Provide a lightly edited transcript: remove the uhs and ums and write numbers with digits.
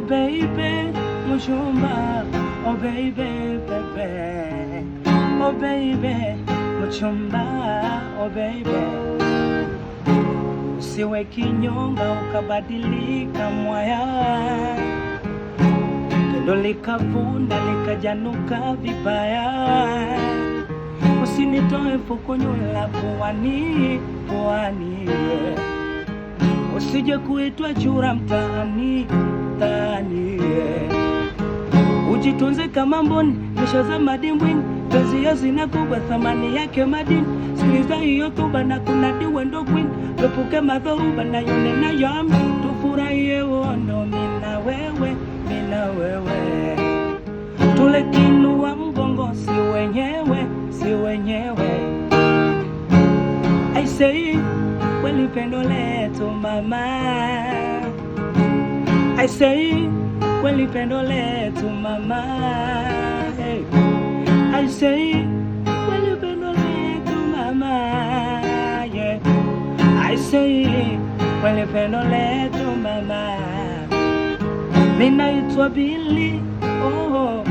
baby, mchumba. Oh baby, baby. Oh baby, mchumba. Oh baby. Usiwe kinyonga ukabadilika mwaya, pendo likavunda likajanuka vibaya. Usinitoe fukunyula puani, puani. Usije kuitwa chura mtaani, mtaani. Ujitunze kama mboni, misho za madimbwini. Penzi ya zina kubwa thamani yake madini. Sikiliza hiyo tuba na kunadi wendo queen. Tupuke madhoruba na yone na yami. Tufurahie uondo mina wewe, mina wewe. Tule kinu wa mgongo si wenyewe, si wenyewe. I say, kweli pendo letu mama. I say, kweli pendo letu mama. Hey. I say, kweli pendo letu mama. Yeah. I say, kweli pendo letu mama. Minaitwa Billy, oh.